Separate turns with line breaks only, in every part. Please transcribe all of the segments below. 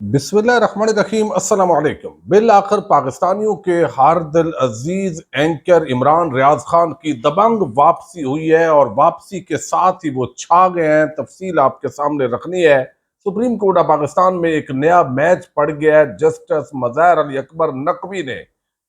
बिस्मिल्लाहिर्रहमानिर्रहीम अस्सलाम वालेकुम। बिल आखिर पाकिस्तानियों के हार दिल अजीज एंकर इमरान रियाज खान की दबंग वापसी हुई है और वापसी के साथ ही वो छा गए हैं। तफसील आपके सामने रखनी है। सुप्रीम कोर्ट ऑफ पाकिस्तान में एक नया मैच पड़ गया है। जस्टिस मज़हर अली अकबर नकवी ने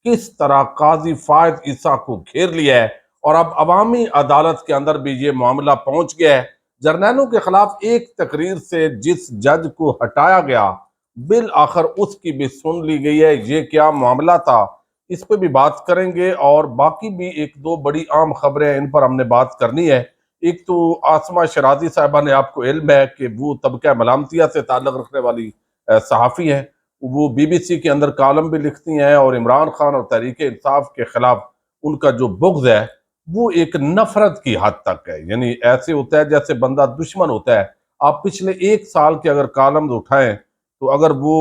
किस तरह काजी फायद ईसा को घेर लिया है और अब अवामी अदालत के अंदर भी ये मामला पहुंच गया है। जर्नैलों के खिलाफ एक तकरीर से जिस जज को हटाया गया, बिल आखिर उसकी भी सुन ली गई है। ये क्या मामला था, इस पे भी बात करेंगे और बाकी भी एक दो बड़ी आम खबरें हैं, इन पर हमने बात करनी है। एक तो आसमा शराजी साहबा ने, आपको इल्म है कि वो तबका मलामतिया से ताल्लुक रखने वाली सहाफ़ी हैं। वो बीबीसी के अंदर कॉलम भी लिखती हैं और इमरान खान और तहरीक इंसाफ के खिलाफ उनका जो बुग़्ज़ है वो एक नफरत की हद तक है। यानी ऐसे होता है जैसे बंदा दुश्मन होता है। आप पिछले एक साल के अगर कॉलम उठाएं तो अगर वो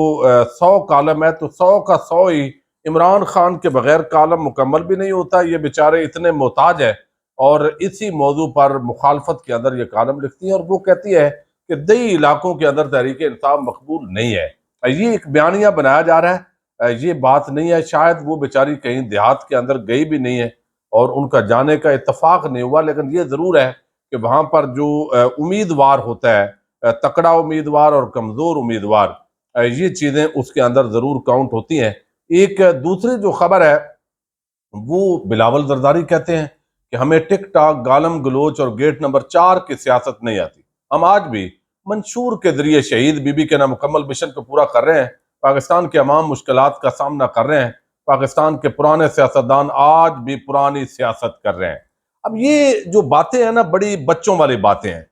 100 कॉलम है तो 100 का 100 ही इमरान खान के बगैर कॉलम मुकम्मल भी नहीं होता। ये बेचारे इतने मोहताज है और इसी मौजू पर मुखालफत के अंदर ये कॉलम लिखती है और वो कहती है कि दई इलाकों के अंदर तहरीक इंसाफ मकबूल नहीं है। ये एक बयानिया बनाया जा रहा है, ये बात नहीं है। शायद वो बेचारी कहीं देहात के अंदर गई भी नहीं है और उनका जाने का इत्तफाक नहीं हुआ, लेकिन ये जरूर है कि वहां पर जो उम्मीदवार होता है, तकड़ा उम्मीदवार और कमजोर उम्मीदवार, ये चीजें उसके अंदर जरूर काउंट होती हैं। एक दूसरी जो खबर है वो बिलावल जरदारी कहते हैं कि हमें टिक टाक, गालम गलोच और गेट नंबर 4 की सियासत नहीं आती। हम आज भी मंशूर के जरिए शहीद बीबी के नामुकम्मल मिशन को पूरा कर रहे हैं। पाकिस्तान के अमाम मुश्किलात का सामना कर रहे हैं। पाकिस्तान के पुराने सियासतदान आज भी पुरानी सियासत कर रहे हैं। अब ये जो बातें हैं ना, बड़ी बच्चों वाली बातें हैं।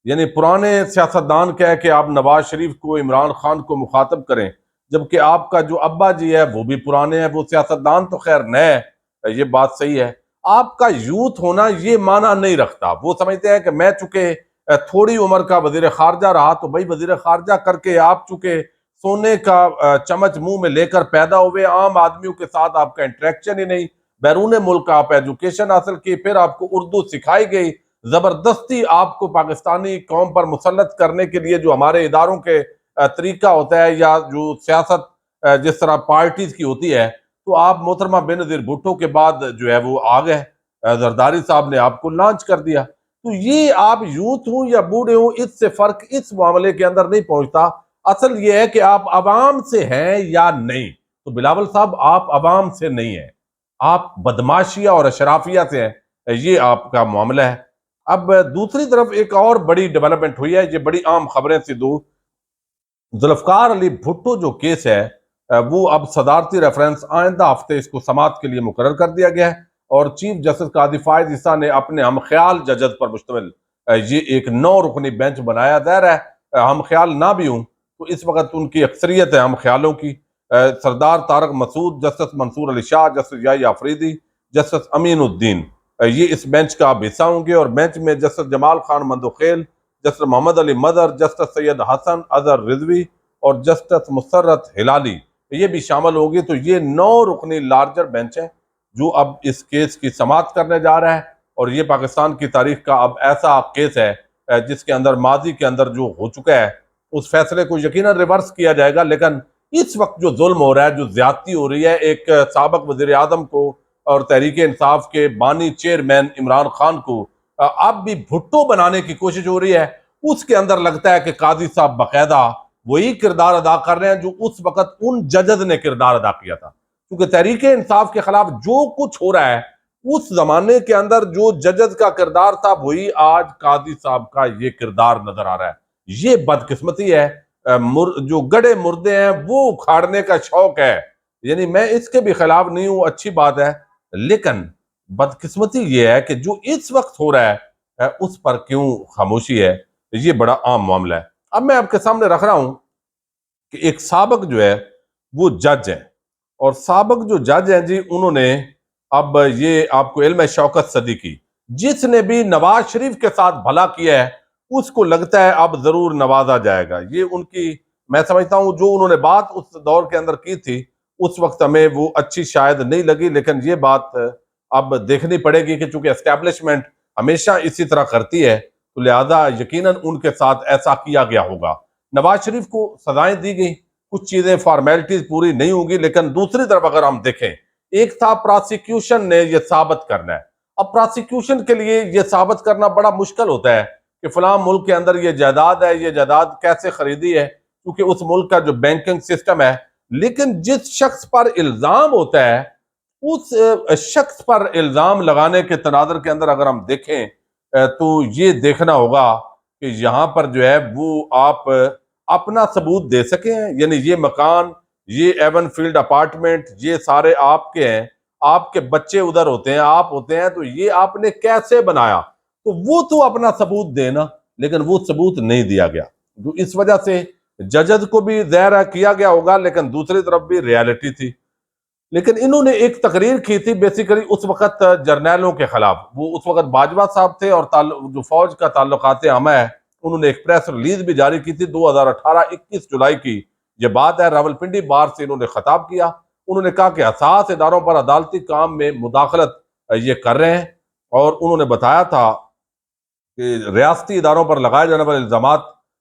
यानी पुराने सियासतदान कह के आप नवाज शरीफ को, इमरान खान को मुखातब करें, जबकि आपका जो अब्बा जी है वो भी पुराने हैं, वो सियासतदान तो खैर नए है। ये बात सही है। आपका यूथ होना ये माना नहीं रखता। वो समझते हैं कि मैं चूंकि थोड़ी उम्र का वजीर खारजा रहा तो भाई वजीर खारजा करके आप चूंकि सोने का चम्मच मुंह में लेकर पैदा हुए, आम आदमियों के साथ आपका इंटरेक्शन ही नहीं। बैरून मुल्क आप एजुकेशन हासिल की, फिर आपको उर्दू सिखाई गई, जबरदस्ती आपको पाकिस्तानी कौम पर मुसल्लत करने के लिए जो हमारे इदारों के तरीका होता है या जो सियासत जिस तरह पार्टीज की होती है, तो आप मोहतरमा बेनजीर भुट्टो के बाद जो है वो आ गए। जरदारी साहब ने आपको लॉन्च कर दिया। तो ये आप यूथ हो या बूढ़े हो, इससे फर्क इस मामले के अंदर नहीं पहुंचता। असल ये है कि आप अवाम से हैं या नहीं। तो बिलावल साहब, आप अवाम से नहीं है, आप बदमाशिया और अशराफिया से हैं। ये आपका मामला है। अब दूसरी तरफ एक और बड़ी डेवलपमेंट हुई है। ये बड़ी आम खबरें थी दो। जुल्फकार अली भुट्टो जो केस है, वो अब सदारती रेफरेंस आइंदा हफ्ते इसको समात के लिए मुकर्रर कर दिया गया है और चीफ जस्टिस कादी फायद ईसा ने अपने हम ख्याल जजद पर मुश्तमिल ये एक 9 रुकनी बेंच बनाया। ज़ाहिर है हम ख्याल ना भी हूं तो इस वक्त उनकी अक्सरियत है हम ख्यालों की। सरदार तारक मसूद, जस्टिस मंसूर अली शाह, जस्टिस याही आफरीदी, जस्टिस अमीन उद्दीन, ये इस बेंच का अब हिस्सा होंगे। और बेंच में justice Jamal Khan Mandokhel, justice Mohammad Ali Mazhar, justice Syed Hasan Azhar Rizvi और जस्टिस मुसर्रत हिलाली ये भी शामिल होगी। तो ये 9 रुकनी लार्जर बेंच है जो अब इस केस की समाअत करने जा रहा है। और ये पाकिस्तान की तारीख का अब ऐसा केस है जिसके अंदर माजी के अंदर जो हो चुका है उस फैसले को यकीनन रिवर्स किया जाएगा। लेकिन इस वक्त जो जुल्म हो रहा है, जो ज्यादती हो रही है एक साबक वजीर आजम को और तहरीक इंसाफ के बानी चेयरमैन इमरान खान को अब भी भुट्टो बनाने की कोशिश हो रही है, उसके अंदर लगता है कि काजी साहब बाकायदा वही किरदार अदा कर रहे हैं जो उस वक्त उन जजद ने किरदार अदा किया था। क्योंकि तहरीक इंसाफ के खिलाफ जो कुछ हो रहा है उस जमाने के अंदर जो जजद का किरदार था वही आज काजी साहब का ये किरदार नजर आ रहा है। ये बदकिस्मती है। जो गड़े मुर्दे हैं वो उखाड़ने का शौक है। यानी मैं इसके भी खिलाफ नहीं हूं, अच्छी बात है, लेकिन बदकिस्मती ये है कि जो इस वक्त हो रहा है उस पर क्यों खामोशी है। ये बड़ा आम मामला है। अब मैं आपके सामने रख रहा हूं कि एक साबक जो है वो जज है और साबक जो जज हैं जी, उन्होंने अब ये आपको इल्म है शौकत सदीकी, जिसने भी नवाज शरीफ के साथ भला किया है उसको लगता है अब जरूर नवाजा जाएगा। ये उनकी, मैं समझता हूं जो उन्होंने बात उस दौर के अंदर की थी उस वक्त हमें वो अच्छी शायद नहीं लगी, लेकिन ये बात अब देखनी पड़ेगी कि चूंकि एस्टेब्लिशमेंट हमेशा इसी तरह करती है तो लिहाजा यकीनन उनके साथ ऐसा किया गया होगा। नवाज शरीफ को सजाएं दी गई, कुछ चीजें फॉर्मेलिटीज पूरी नहीं होंगी। लेकिन दूसरी तरफ अगर हम देखें, एक था प्रोसिक्यूशन ने यह साबित करना है। अब प्रोसिक्यूशन के लिए यह साबित करना बड़ा मुश्किल होता है कि फलां मुल्क के अंदर ये जायदाद है, ये जायदाद कैसे खरीदी है, क्योंकि उस मुल्क का जो बैंकिंग सिस्टम है। लेकिन जिस शख्स पर इल्जाम होता है, उस शख्स पर इल्जाम लगाने के तनादर के अंदर अगर हम देखें, तो ये देखना होगा कि यहाँ पर जो है वो आप अपना सबूत दे सके हैं। यानी ये मकान, ये एवन फील्ड अपार्टमेंट, ये सारे आपके हैं, आपके बच्चे उधर होते हैं, आप होते हैं, तो ये आपने कैसे बनाया, तो वो तो अपना सबूत देना। लेकिन वो सबूत नहीं दिया गया, तो इस वजह से जजद को भी ज़हर किया गया होगा, लेकिन दूसरी तरफ भी रियलिटी थी। लेकिन इन्होंने एक तकरीर की थी बेसिकली उस वक्त जर्नैलों के खिलाफ। वो उस वक्त बाजवा साहब थे और जो फौज का ताल्लुकात आमा है, उन्होंने एक प्रेस रिलीज भी जारी की थी 2018 21 जुलाई की ये बात है। रावलपिंडी बार से इन्होंने खिताब किया। उन्होंने कहा कि हसास इदारों पर अदालती काम में मुदाखलत ये कर रहे हैं, और उन्होंने बताया था कि रियासती इदारों पर लगाए जाने वाले इल्जाम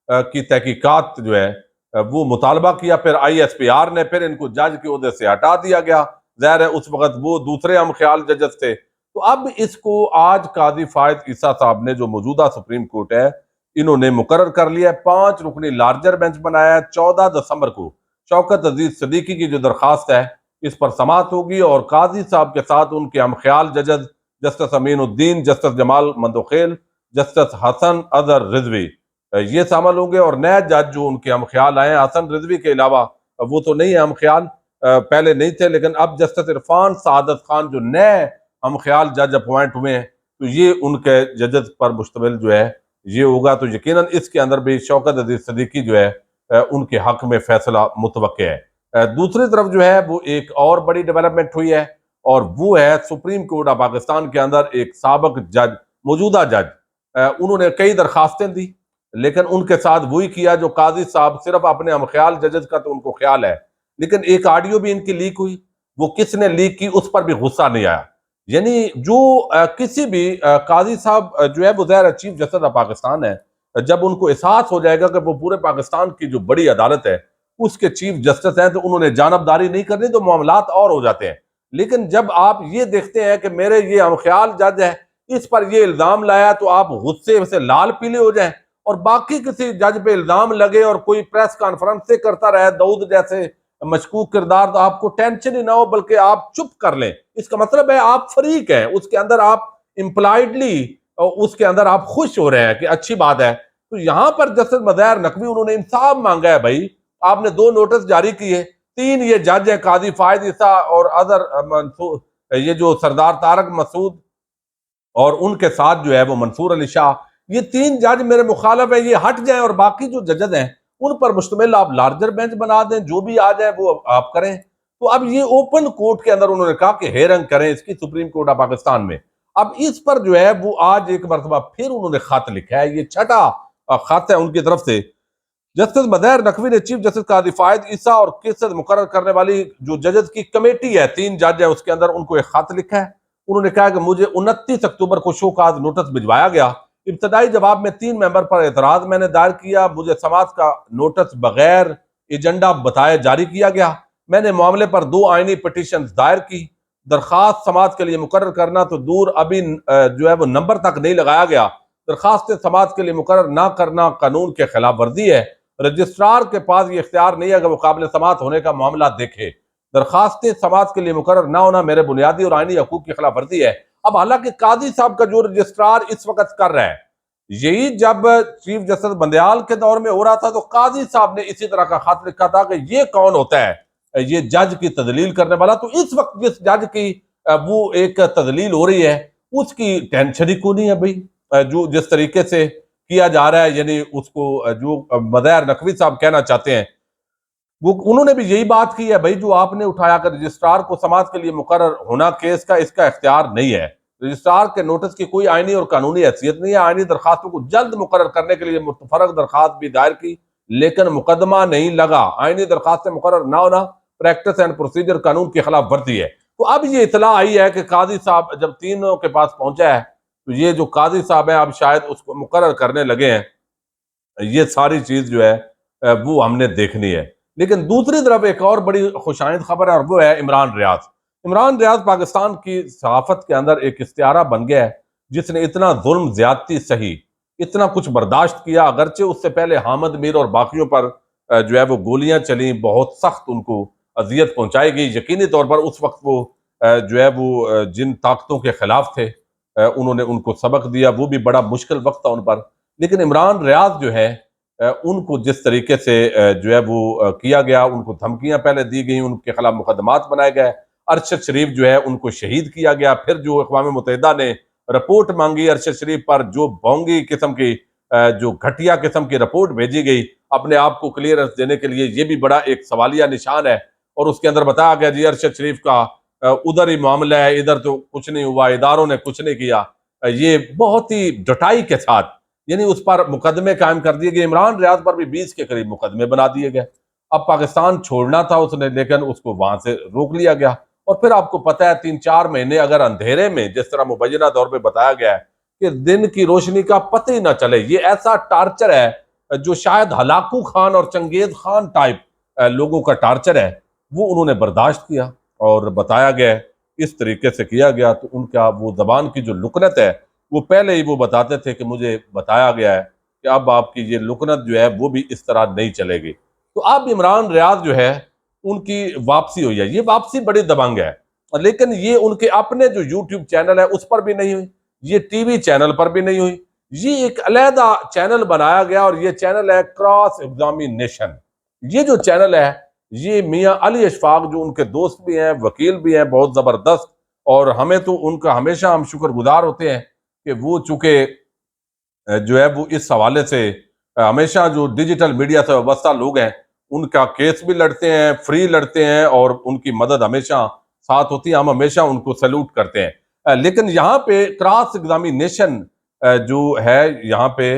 की तहकीकात जो है वो मुतालबा किया। फिर ISPR ने फिर इनको जज के ओहदे से हटा दिया गया। ज़ाहिर है उस वक्त वो दूसरे हम ख्याल जजेस थे। तो अब इसको आज काजी फायद ईसा साहब ने, जो मौजूदा सुप्रीम कोर्ट है, इन्होंने मुकर्रर कर लिया है। 5 रुकनी लार्जर बेंच बनाया है। 14 दिसंबर को शौकत अजीज सदीकी की जो दरखास्त है इस पर समात होगी, और काजी साहब के साथ उनके हम ख्याल जजद justice Aminuddin, justice Jamal Mandokhel, justice Hasan Azhar Rizvi ये शामिल होंगे। और नया जज जो उनके हम ख्याल आए हैं, हसन रिजवी के अलावा वो तो नहीं है हम ख्याल, पहले नहीं थे, लेकिन अब जस्टिस इरफान सादत खान जो नए हम ख्याल जज अपॉइंट हुए हैं, तो ये उनके जजद पर मुश्तमिल जो है ये होगा। तो यकीनन इसके अंदर भी शौकत अजीज सदीकी जो है उनके हक में फैसला मुतवक्के है। दूसरी तरफ जो है वो एक और बड़ी डेवलपमेंट हुई है, और वो है सुप्रीम कोर्ट ऑफ पाकिस्तान के अंदर एक साबिक जज, मौजूदा जज, उन्होंने कई दरखास्तें दी, लेकिन उनके साथ वही किया जो काजी साहब सिर्फ अपने हम ख्याल जजेस का तो उनको ख्याल है। लेकिन एक ऑडियो भी इनकी लीक हुई, वो किसने लीक की उस पर भी गुस्सा नहीं आया। यानी जो किसी भी काजी साहब जो है वो ज़ाहिर चीफ जस्टिस ऑफ पाकिस्तान है, जब उनको एहसास हो जाएगा कि वो पूरे पाकिस्तान की जो बड़ी अदालत है उसके चीफ जस्टिस हैं, तो उन्होंने जानबदारी नहीं करनी, तो मामलात और हो जाते हैं। लेकिन जब आप ये देखते हैं कि मेरे ये हम ख्याल जज है, इस पर ये इल्जाम लाया, तो आप गुस्से से लाल पीले हो जाएं, और बाकी किसी जज पे इल्जाम लगे और कोई प्रेस कॉन्फ्रेंस से करता रहे दाऊद जैसे मशकूक किरदार, तो आपको टेंशन ही ना हो, बल्कि आप चुप कर लें। इसका मतलब है आप फरीक हैं, उसके अंदर आप इम्प्लाइडली उसके अंदर आप खुश हो रहे हैं कि अच्छी बात है। तो यहां पर जस्टिस मज़हर नकवी उन्होंने इंसाफ मांगा है। भाई आपने 2 नोटिस जारी किए, 3 ये जज है काजी फायद ईसा और अदर मंसूर, ये जो सरदार तारक मसूद और उनके साथ जो है वो मंसूर अली शाह, ये 3 जज मेरे मुखालिफ है, ये हट जाएं, और बाकी जो जजेस हैं उन पर मुश्तमिल आप लार्जर बेंच बना दें, जो भी आ जाए वो आप करें। तो अब ये ओपन कोर्ट के अंदर उन्होंने कहा कि हेरंग करें इसकी सुप्रीम कोर्ट ऑफ पाकिस्तान में। अब इस पर जो है वो आज एक मरतबा फिर उन्होंने खत लिखा है, ये छठा खत है उनकी तरफ से। जस्टिस मज़हर नकवी ने चीफ जस्टिस काजी फायद ईसा और केसेस मुकर्रर करने वाली जो जजेस की कमेटी है, 3 जज है, उसके अंदर उनको एक खत लिखा है। उन्होंने कहा कि मुझे 29 अक्टूबर को शोकाज नोटिस भिजवाया गया। इब्तदाई जवाब में 3 मेंबर पर एतराज मैंने दायर किया। मुझे समाज का नोटिस बगैर एजेंडा बताए जारी किया गया। मैंने मामले पर 2 आईनी पिटीशन दायर की। दरखास्त समाज के लिए मुकर्रर करना तो दूर, अभी जो है वो नंबर तक नहीं लगाया गया। दरखास्त समाज के लिए मुकर्रर ना करना कानून के खिलाफ वर्जी है। रजिस्ट्रार के पास ये इख्तियार नहीं है कि वो काबिल समात होने का मामला देखे। दरखास्तें समाज के लिए मुकर्रर ना होना मेरे बुनियादी और आईनी हकूक की खिलाफ वर्जी है। अब हालांकि काजी साहब का जो रजिस्ट्रार इस वक्त कर रहा है, यही जब चीफ जस्टिस बंदयाल के दौर में हो रहा था, तो काजी साहब ने इसी तरह का खत लिखा था कि ये कौन होता है ये जज की तदलील करने वाला। तो इस वक्त जिस जज की वो एक तदलील हो रही है उसकी टेंशन ही क्यों नहीं है भाई। जो जिस तरीके से किया जा रहा है, यानी उसको जो मज़हर नकवी साहब कहना चाहते हैं, वो उन्होंने भी यही बात की है। भाई जो आपने उठाया कर रजिस्ट्रार को समाज के लिए मुकर्रर होना केस का, इसका इख्तियार नहीं है। रजिस्ट्रार के नोटिस की कोई आईनी और कानूनी हैसियत नहीं है। आईनी दरखास्तों को जल्द मुकर्रर करने के लिए मुतफरक दरखास्त भी दायर की, लेकिन मुकदमा नहीं लगा। आईनी दरखास्त मुकर्रर ना होना प्रैक्टिस एंड प्रोसीजर कानून की खिलाफ वर्जी है। तो अब ये इतला आई है कि काजी साहब जब तीनों के पास पहुंचा है, तो ये जो काजी साहब है अब शायद उसको मुकर्रर करने लगे हैं। ये सारी चीज जो है वो हमने देखनी है। लेकिन दूसरी तरफ एक और बड़ी खुशाइंद खबर है और वो है इमरान रियाज। इमरान रियाज पाकिस्तान की सहाफत के अंदर एक इस्तियारा बन गया है, जिसने इतना जुल्म ज्यादती सही, इतना कुछ बर्दाश्त किया, अगरचे उससे पहले हामिद मीर और बाकियों पर जो है वो गोलियां चली, बहुत सख्त उनको अजियत पहुंचाई गई। यकीनी तौर पर उस वक्त वो जो है वो जिन ताकतों के खिलाफ थे, उन्होंने उनको सबक दिया, वो भी बड़ा मुश्किल वक्त था उन पर। लेकिन इमरान रियाज जो है, उनको जिस तरीके से जो है वो किया गया, उनको धमकियां पहले दी गई, उनके खिलाफ मुकदमात बनाए गए, अरशद शरीफ जो है उनको शहीद किया गया, फिर जो अक़वाम मुत्तहिदा ने रिपोर्ट मांगी अरशद शरीफ पर, जो बोंगी किस्म की जो घटिया किस्म की रिपोर्ट भेजी गई अपने आप को क्लियरेंस देने के लिए, ये भी बड़ा एक सवालिया निशान है। और उसके अंदर बताया गया जी अरशद शरीफ का उधर ही मामला है, इधर तो कुछ नहीं हुआ, इदारों ने कुछ नहीं किया। ये बहुत ही डटाई के साथ यानी उस पर मुकदमे कायम कर दिए गए। इमरान रियाज पर भी 20 के करीब मुकदमे बना दिए गए। अब पाकिस्तान छोड़ना था उसने, लेकिन उसको वहां से रोक लिया गया। और फिर आपको पता है 3-4 महीने अगर अंधेरे में, जिस तरह मुबैना तौर पर बताया गया है कि दिन की रोशनी का पता ही ना चले, ये ऐसा टार्चर है जो शायद हलाकू खान और चंगेज खान टाइप लोगों का टार्चर है, वो उन्होंने बर्दाश्त किया। और बताया गया इस तरीके से किया गया, तो उनका वो जबान की जो लुकनत है, वो पहले ही वो बताते थे कि मुझे बताया गया है कि अब आपकी ये लुकनत जो है वो भी इस तरह नहीं चलेगी। तो अब इमरान रियाज जो है उनकी वापसी हुई है, ये वापसी बड़ी दबंग है। लेकिन ये उनके अपने जो यूट्यूब चैनल है उस पर भी नहीं हुई, ये टीवी चैनल पर भी नहीं हुई, ये एक अलहदा चैनल बनाया गया और ये चैनल है क्रॉस एग्जामिनेशन। ये जो चैनल है, ये मियां अली अशफाक जो उनके दोस्त भी हैं, वकील भी हैं, बहुत जबरदस्त। और हमें तो उनका हमेशा हम शुक्रगुजार होते हैं कि वो चूंकि जो है वो इस हवाले से हमेशा जो डिजिटल मीडिया से वाबस्ता लोग हैं उनका केस भी लड़ते हैं, फ्री लड़ते हैं और उनकी मदद हमेशा साथ होती है। हम हमेशा उनको सैल्यूट करते हैं। लेकिन यहाँ पे क्रॉस एग्जामिनेशन जो है यहाँ पे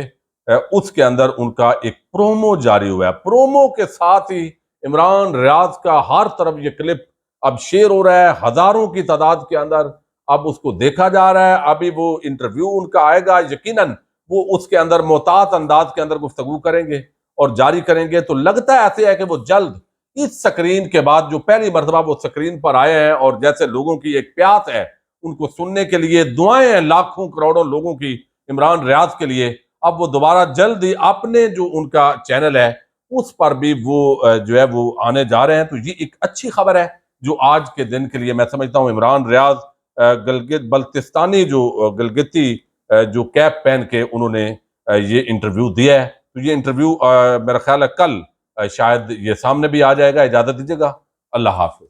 उसके अंदर उनका एक प्रोमो जारी हुआ है। प्रोमो के साथ ही इमरान रियाज का हर तरफ ये क्लिप अब शेयर हो रहा है, हजारों की तादाद के अंदर अब उसको देखा जा रहा है। अभी वो इंटरव्यू उनका आएगा, यकीनन वो उसके अंदर मोहतात अंदाज के अंदर गुफ्तगू करेंगे और जारी करेंगे। तो लगता है ऐसे है कि वो जल्द इस स्क्रीन के बाद जो पहली मरतबा वो स्क्रीन पर आए हैं और जैसे लोगों की एक प्यास है उनको सुनने के लिए, दुआएं हैं लाखों करोड़ों लोगों की इमरान रियाज के लिए, अब वो दोबारा जल्द ही अपने जो उनका चैनल है उस पर भी वो जो है वो आने जा रहे हैं। तो ये एक अच्छी खबर है जो आज के दिन के लिए मैं समझता हूँ। इमरान रियाज गिलगित बल्तिस्तानी जो गिलगिती जो कैप पहन के उन्होंने ये इंटरव्यू दिया है। तो ये इंटरव्यू मेरा ख्याल है कल शायद ये सामने भी आ जाएगा। इजाजत दीजिएगा, अल्लाह हाफिज।